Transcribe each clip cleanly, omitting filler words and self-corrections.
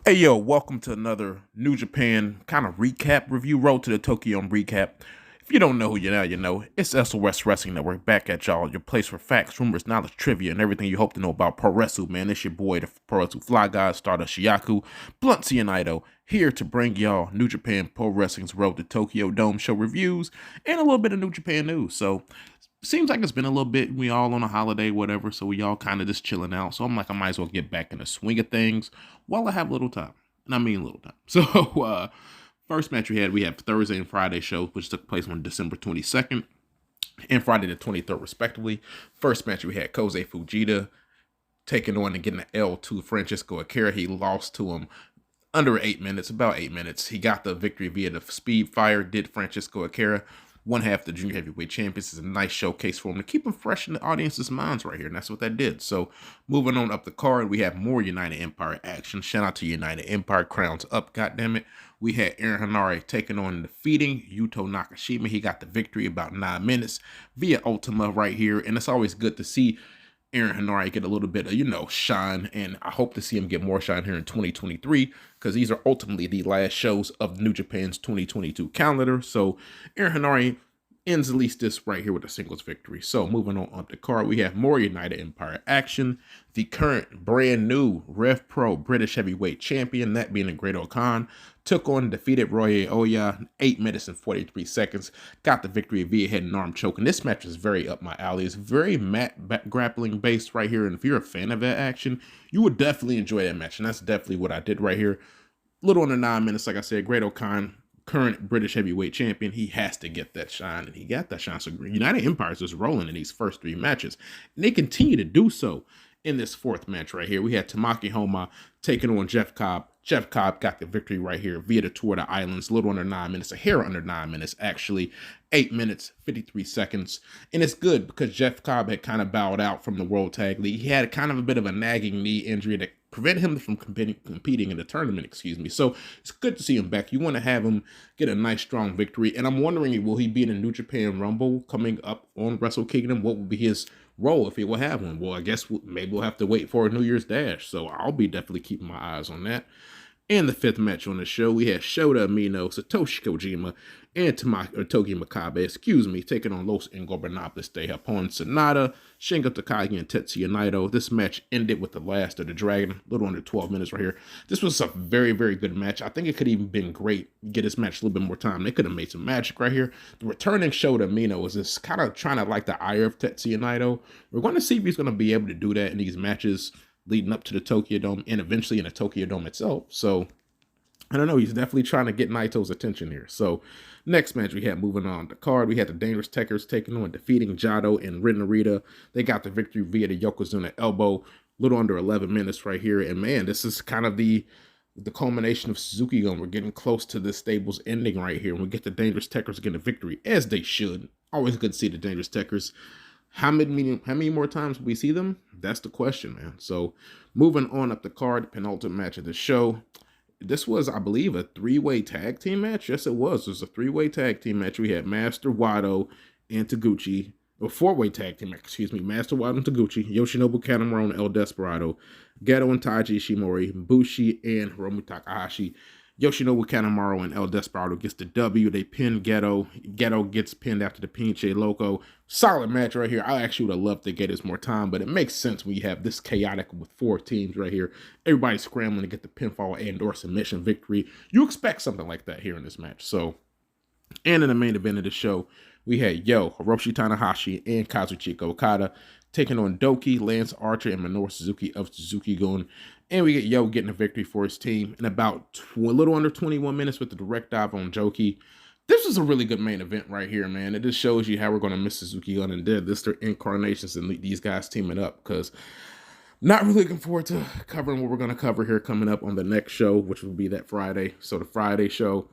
Hey yo, welcome to another New Japan kind of recap review. Road to the Tokyo recap. If you don't know who you now, you know. It's SOS Wrestling Network back at y'all. Your place for facts, rumors, knowledge, trivia, and everything you hope to know about pro wrestling, man. It's your boy, the Pro Wrestling Fly Guy, Stardust Shiyaku, Blunt Ido, here to bring y'all New Japan Pro Wrestling's Road to Tokyo Dome show reviews and a little bit of New Japan news. So seems like it's been a little bit. We all on a holiday, whatever. So we all kind of just chilling out. So I'm like, I might as well get back in the swing of things while I have little time. And I mean little time. So first match we have Thursday and Friday shows, which took place on December 22nd and Friday the 23rd, respectively. First match we had Kosei Fujita taking on and getting an L to Francisco Akira. He lost to him under 8 minutes, about 8 minutes. He got the victory via the speed fire, did Francisco Akira. One half the junior heavyweight champions. Is a nice showcase for him to keep him fresh in the audience's minds right here, and that's what that did. So moving on up the card, we have more United Empire action. Shout out to United Empire, crowns up, goddammit. We had Aaron Henare taking on and defeating Yuto Nakashima. He got the victory about 9 minutes via Ultima right here, and it's always good to see Aaron Henare get a little bit of, shine, and I hope to see him get more shine here in 2023, because these are ultimately the last shows of New Japan's 2022 calendar. So Aaron Henare ends at least this right here with a singles victory. So moving on up the card, we have more United Empire action. The current brand new Rev Pro British Heavyweight Champion, that being the Great Khan, took on defeated Roy Oya 8 minutes and 43 seconds. Got the victory via head and arm choke. And this match is very up my alley. It's very mat grappling based right here. And if you're a fan of that action, you would definitely enjoy that match. And that's definitely what I did right here. A little under 9 minutes, like I said. Great Khan, current British heavyweight champion, he has to get that shine, and he got that shine. So United Empire is just rolling in these first 3 matches, and they continue to do so in this fourth match right here. We had Tamaki Homa taking on Jeff Cobb. Jeff Cobb got the victory right here via the Tour of the Islands, a little under 9 minutes, a hair under 9 minutes, actually 8 minutes, 53 seconds. And it's good because Jeff Cobb had kind of bowed out from the World Tag League. He had kind of a bit of a nagging knee injury that prevented him from competing in the tournament, So it's good to see him back. You want to have him get a nice, strong victory. And I'm wondering, will he be in a New Japan Rumble coming up on Wrestle Kingdom? What will be his role if he will have one? Well, I guess maybe we'll have to wait for a New Year's Dash. So I'll be definitely keeping my eyes on that. And the fifth match on the show, we had Shota Umino, Satoshi Kojima, and Togi Makabe, taking on Los Ingobernables de Japón, Sonata, Shingo Takagi, and Tetsuya Naito. This match ended with the last of the Dragon, a little under 12 minutes right here. This was a very, very good match. I think it could even been great, get this match a little bit more time. They could have made some magic right here. The returning Shota Umino is just kind of trying to like the ire of Tetsuya Naito. We're going to see if he's going to be able to do that in these matches leading up to the Tokyo Dome and eventually in the Tokyo Dome itself. So I don't know. He's definitely trying to get Naito's attention here. So next match we had moving on the card, we had the Dangerous Tekkers taking on defeating Jado and Ren Narita. They got the victory via the Yokozuna elbow, a little under 11 minutes right here. And man, this is kind of the culmination of Suzuki-Gun. We're getting close to this stable's ending right here. And we get the Dangerous Tekkers getting a victory, as they should. Always good to see the Dangerous Tekkers. How many more times will we see them? That's the question, man. So moving on up the card, penultimate match of the show. This was, I believe, a 3-way tag team match. Yes, it was. It was a 3-way tag team match. We had Master Wato and Taguchi. Or 4-way tag team match, Master Wato and Taguchi, Yoshinobu Kanemaru and El Desperado, Geto and Taiji Ishimori, Bushi and Hiromu Takahashi. Yoshinobu Kanemaru and El Desperado gets the W. They pin Geto. Geto gets pinned after the Pinche Loco. Solid match right here. I actually would have loved to get us more time, but it makes sense when you have this chaotic with 4 teams right here. Everybody's scrambling to get the pinfall and or submission victory. You expect something like that here in this match. So, and in the main event of the show, we had Hiroshi Tanahashi and Kazuchika Okada taking on DOUKI, Lance Archer, and Minoru Suzuki of Suzuki-Gun. And we get getting a victory for his team in about a little under 21 minutes with the direct dive on Joki. This was a really good main event right here, man. It just shows you how we're going to miss Suzuki-Gun and Dead. This is their incarnations and these guys teaming up, because not really looking forward to covering what we're going to cover here coming up on the next show, which will be that Friday. So the Friday show,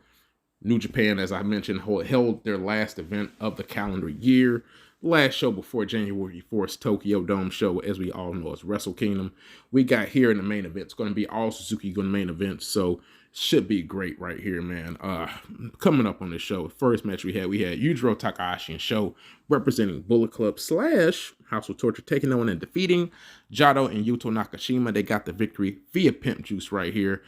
New Japan, as I mentioned, held their last event of the calendar year. Last show before January 4th, Tokyo Dome show, as we all know, is Wrestle Kingdom. We got here in the main event. It's going to be all Suzuki-Gun main events. So should be great right here, man. Coming up on the show, first match we had Yujiro Takahashi and Sho representing Bullet Club / House of Torture, taking on and defeating Jado and Yuto Nakashima. They got the victory via Pimp Juice right here.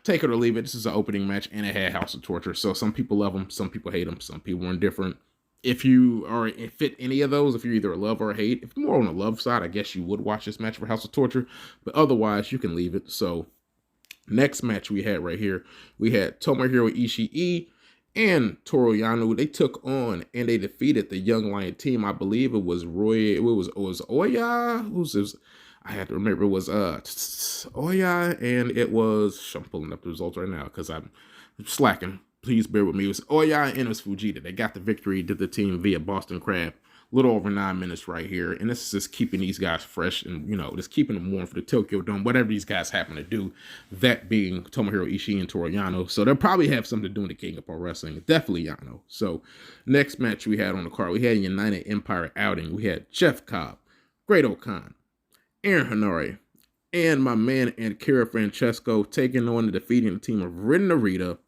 Take it or leave it. This is an opening match, and it had House of Torture. So some people love them, some people hate them, some people are indifferent. If you are fit any of those, if you're either a love or a hate, if you're more on the love side, I guess you would watch this match for House of Torture. But otherwise, you can leave it. So next match we had right here, we had Tomohiro Ishii and Toru Yano. They took on and they defeated the Young Lion team. I believe it was Oya. I had to remember, it was Oya, and it was, I'm pulling up the results right now because I'm slacking. Please bear with me. It was Oya and it was Fujita. They got the victory, did the team via Boston Crab. Little over 9 minutes right here. And this is just keeping these guys fresh and, just keeping them warm for the Tokyo Dome, whatever these guys happen to do, that being Tomohiro Ishii and Toru Yano. So they'll probably have something to do in the King of Pro Wrestling. Definitely Yano. So next match we had on the card, we had a United Empire outing. We had Jeff Cobb, Great O'Khan, Aaron Hanare, and my man Akira Francesco taking on and defeating the team of Ren Narita,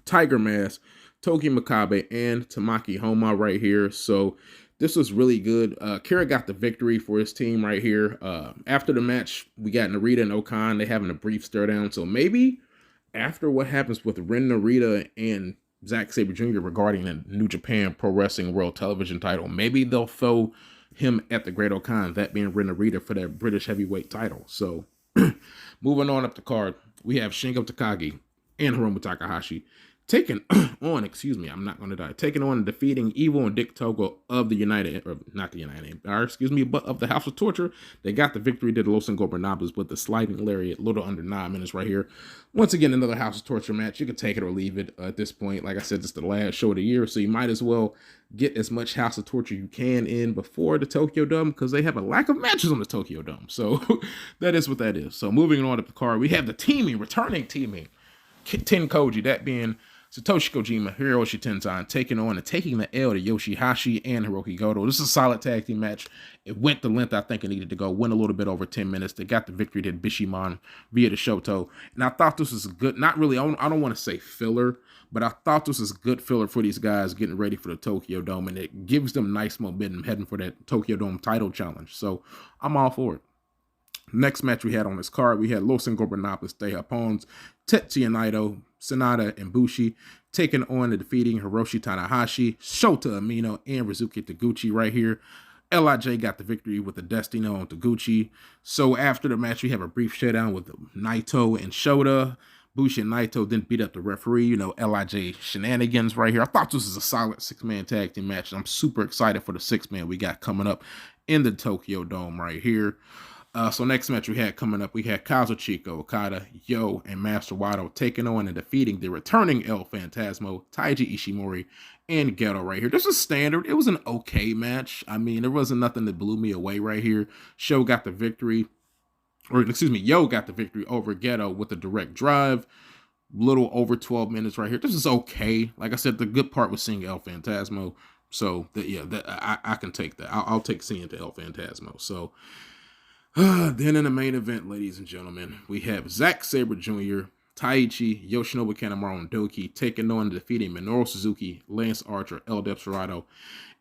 Tiger Mask, Toki Makabe, and Tamaki Homa right here. So this was really good. Kira got the victory for his team right here. After the match, we got Narita and Okan. They having a brief stare down. So maybe after what happens with Ren Narita and Zack Sabre Jr. regarding the New Japan Pro Wrestling World Television title, maybe they'll throw him at the Great O'Khan, that being Ren Narita, for that British heavyweight title. So moving on up the card, we have Shingo Takagi and Hiromu Takahashi taking on, taking on and defeating Evil and Dick Togo of the but of the House of Torture. They got the victory, did Los Ingobernables with the sliding lariat, little under 9 minutes right here. Once again, another House of Torture match. You can take it or leave it at this point. Like I said, it's the last show of the year, so you might as well get as much House of Torture you can in before the Tokyo Dome, because they have a lack of matches on the Tokyo Dome. So that is what that is. So moving on up the card, we have the returning teaming, Tenkoji, that being Satoshi Kojima, Hiroshi Tenzan, taking on and taking the L to Yoshihashi and Hiroki Goto. This is a solid tag team match. It went the length I think it needed to go. Went a little bit over 10 minutes. They got the victory, did Bishamon via the Shoto. And I thought this was good. Not really, I don't want to say filler, but I thought this was good filler for these guys getting ready for the Tokyo Dome. And it gives them nice momentum heading for that Tokyo Dome title challenge. So I'm all for it. Next match we had on this card, we had Los Ingobernables de Japons, Tetsuya Naito, Sanada, and Bushi taking on and defeating Hiroshi Tanahashi, Shota Umino, and Rizuki Taguchi right here. LIJ got the victory with the Destino on Taguchi. So after the match, we have a brief showdown with Naito and Shota. Bushi and Naito then beat up the referee, LIJ shenanigans right here. I thought this was a solid 6-man tag team match. I'm super excited for the 6-man we got coming up in the Tokyo Dome right here. So next match we had coming up, we had Kazuchika Okada, Yo, and Master Wato taking on and defeating the returning El Phantasmo, Taiji Ishimori, and Geto right here. This is standard. It was an okay match. I mean, there wasn't nothing that blew me away right here. Yo got the victory over Geto with a direct drive. Little over 12 minutes right here. This is okay. Like I said, the good part was seeing El Phantasmo. So, I can take that. I'll take seeing the El Phantasmo. So, then in the main event, ladies and gentlemen, we have Zack Sabre Jr., Taichi, Yoshinobu Kanemaru, and DOUKI taking on and defeating Minoru Suzuki, Lance Archer, El Desperado,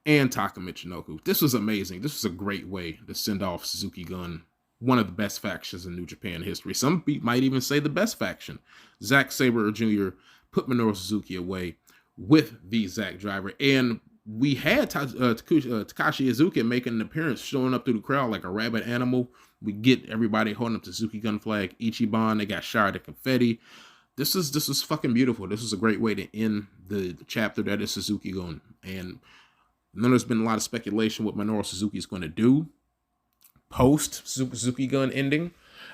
and TAKA Michinoku. This was amazing. This was a great way to send off Suzuki-Gun, one of the best factions in New Japan history. Some might even say the best faction. Zack Sabre Jr. put Minoru Suzuki away with the Zack Driver, and we had Takashi Iizuka making an appearance, showing up through the crowd like a rabid animal. We get everybody holding up the Suzuki-Gun flag. Ichiban, they got showered at confetti. This is fucking beautiful. This is a great way to end the chapter that is Suzuki-Gun. And then there's been a lot of speculation what Minoru Suzuki is going to do post Suzuki-Gun ending.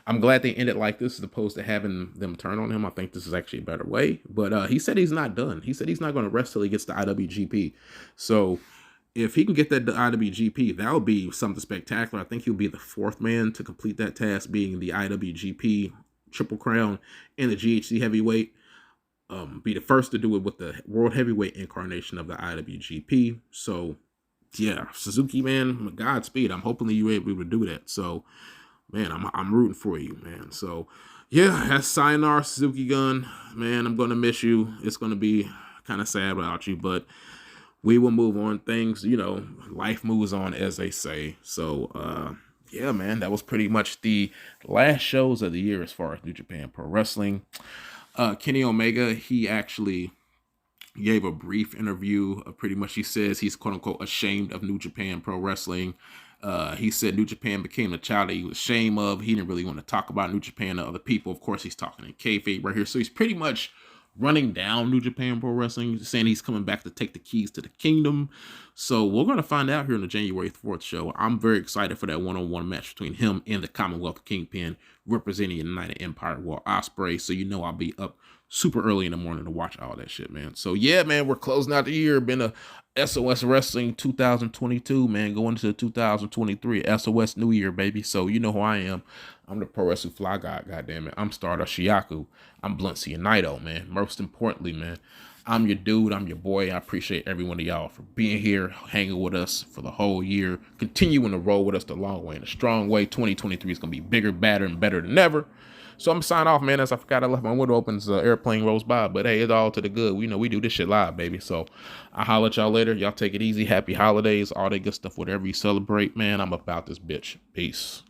I'm glad they ended like this as opposed to having them turn on him. I think this is actually a better way. But he said he's not done. He said he's not going to rest till he gets the IWGP. So if he can get that to IWGP, that would be something spectacular. I think he'll be the 4th man to complete that task, being the IWGP Triple Crown and the GHC Heavyweight. Be the first to do it with the World Heavyweight incarnation of the IWGP. So, yeah, Suzuki, man, Godspeed. I'm hoping you're able to do that. So, man, I'm rooting for you, man. So, Yeah, that's Sayonara Suzuki-Gun. Man, I'm going to miss you. It's going to be kind of sad without you, but we will move on. Things, life moves on, as they say. So, yeah, man, that was pretty much the last shows of the year as far as New Japan Pro Wrestling. Kenny Omega, he actually gave a brief interview. Pretty much, he says he's quote unquote ashamed of New Japan Pro Wrestling. He said New Japan became a child that he was ashamed of. He didn't really want to talk about New Japan to other people. Of course, he's talking in kayfabe right here. So he's pretty much running down New Japan Pro Wrestling, saying he's coming back to take the keys to the kingdom. So we're going to find out here in the January 4th show. I'm very excited for that one-on-one match between him and the Commonwealth Kingpin representing United Empire, Will Ospreay. So I'll be up super early in the morning to watch all that shit, man. So yeah, man, we're closing out the year. Been a SOS Wrestling 2022, man, going into 2023. SOS New Year, baby. So you know who I am. I'm the Pro Wrestling Fly God, goddammit. I'm Stardust Shiaku. I'm Blunt Cianido, man. Most importantly, man, I'm your dude. I'm your boy. I appreciate every one of y'all for being here, hanging with us for the whole year, continuing to roll with us the long way, in a strong way. 2023 is going to be bigger, badder, and better than ever. So I'm signing off, man, as I forgot I left my window open as the airplane rolls by. But hey, it's all to the good. We do this shit live, baby. So I'll holler at y'all later. Y'all take it easy. Happy holidays, all that good stuff, whatever you celebrate, man. I'm about this bitch. Peace.